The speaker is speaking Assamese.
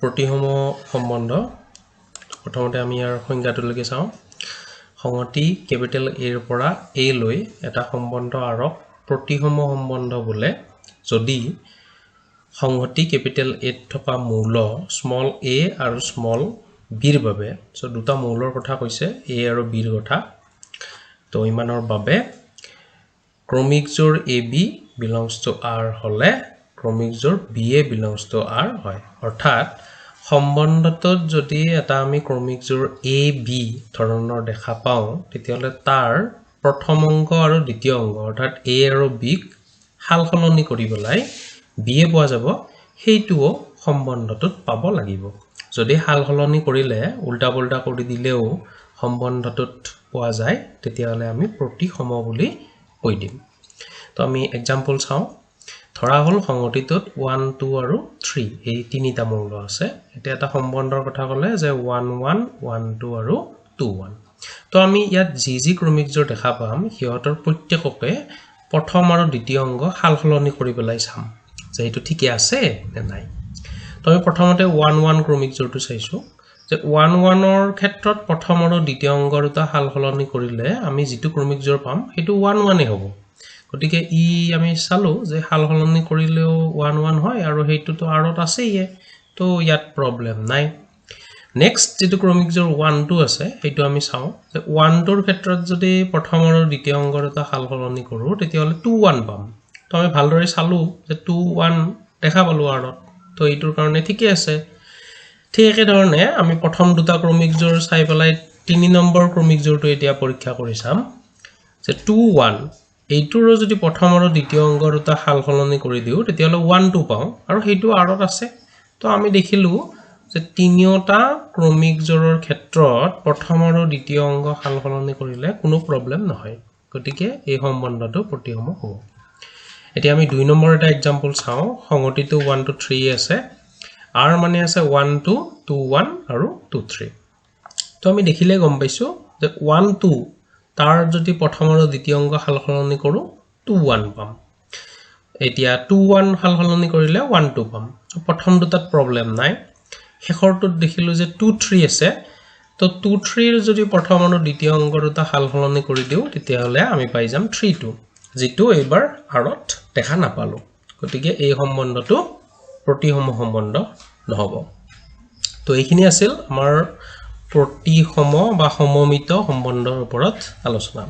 প্ৰতিসম সম্বন্ধ প্ৰথমতে আমি ইয়াৰ সংজ্ঞাটোলৈকে চাওঁ সংগতি কেপিটেল A ৰ পৰা A লৈ এটা সম্বন্ধ আৰক প্ৰতিসম সম্বন্ধ বোলে যদি সংগতি কেপিটেল A ত থকা মৌল স্মল a আৰু স্মল b ৰ বাবে সো দুটা মৌলৰ কথা কৈছে a আৰু b ৰ কথা তো ইমানৰ বাবে ক্ৰমিক জোৰ ab belongs to r হলে ক্ৰমিক জোৰ ba belongs to r হয় অৰ্থাৎ সম্বন্ধটোত যদি এটা আমি ক্ৰমিক জোৰ ab ধৰণৰ দেখা পাও তেতিয়ালে তাৰ প্ৰথম অংক আৰু দ্বিতীয় অংক অৰ্থাৎ a আৰু b ক হালসলনি কৰি বলাই b এ পোৱা যাব হেইটোও সম্বন্ধটোত পাব লাগিব যদি হালসলনি কৰিলে উল্টা পুল্টা কৰি দিলেও সম্বন্ধটোত পোৱা যায় তেতিয়ালে আমি প্ৰতিসম বুলি কৈ দিম তো আমি एग्जांपल চাওঁ ধৰা হল সংগতিটোত 1 2 আৰু 3 এই তিনিটা মৌল আছে এটা সম্বন্ধৰ কথা ক'লে যে 1 1 1 2 আৰু 2 1 তো আমি ইয়াত জি ক্ৰমিক জোৰ দেখা পাম হিয়তৰ প্ৰত্যেককে প্ৰথম আৰু দ্বিতীয় অংক হালসলনি কৰি পেলাই চাম যে এটো ঠিকই আছে নে নাই তো আমি প্ৰথমতে 1 1 ক্ৰমিক জোৰটো চাইছো যে 1 1 ৰ ক্ষেত্ৰত প্ৰথম আৰু দ্বিতীয় অংক দুটা হালসলনি কৰিলে আমি যেটো ক্ৰমিক জোৰ পাম হেতু 1 1 এ হ'ব গটিকে ই আমি চালো যে হালসলনি কৰিলেও 1 1 হয় আৰু হেতু তো আৰত আছে তো ইয়াত প্ৰবলেম নাই নেক্সট যেটো ক্ৰমিক জোৰ 1 2 আছে হেতু আমি চাও যে 1 2 ৰ ক্ষেত্ৰত যদি প্ৰথম আৰু দ্বিতীয় অংক দুটা হালসলনি কৰো তেতিয়ালে 2 1 পাম তো আমি ভালদৰে চালো যে 2 1 দেখা পালো আৰত তো এইটোৰ কাৰণে ঠিকই আছে ঠিক একে ধৰণে আমি প্ৰথম দুটা ক্ৰমিক জোৰ চাই পেলাই 3 নম্বৰ ক্ৰমিক জোৰটো এতিয়া পৰীক্ষা কৰি চাম যে 2 1 এইটোৰ যদি প্ৰথম আৰু দ্বিতীয় অংক দুটা হালসলনি কৰি দিও তেতিয়ালে 1 2 পাও আৰু হেতু আৰত আছে তো আমি দেখিলো যে তিনিওটা ক্ৰমিক জোৰৰ ক্ষেত্ৰত প্ৰথম আৰু দ্বিতীয় অংক হালসলনি কৰিলে কোনো প্ৰবলেম নহয় গটিকে এই সম্বন্ধটো প্ৰতিসম হ'ব এতিয়া আমি 2 নম্বৰ এটা एग्जांपल চাওঁ সংগতিটো 1 2 3 আছে r মানে আছে 1 2 2 1 আৰু 2 3 তো আমি দেখিলে গম পাইছো যে 1 2 তাৰ যদি প্ৰথম আৰু দ্বিতীয় অংক হালসলনি কৰো 2 1 পাম এতিয়া 2 1 হালসলনি কৰিলে 1 2 পাম প্ৰথম দুটাত প্ৰবলেম নাই শেষৰটোত দেখিলো যে 2 3 আছে তো 2 3 ৰ যদি প্ৰথম আৰু দ্বিতীয় অংক দুটা হালসলনি কৰি দিও তেতিয়াহলে আমি পাই যাম 3 2 যেটো এবাৰ আৰত দেখা নাপালো গটিকে এই সম্বন্ধটো প্ৰতিসম সম্বন্ধ নহব তো এইখিনি আছিল আমাৰ প্ৰতিসম বা সমমিত সম্বন্ধৰ ওপৰত আলোচনা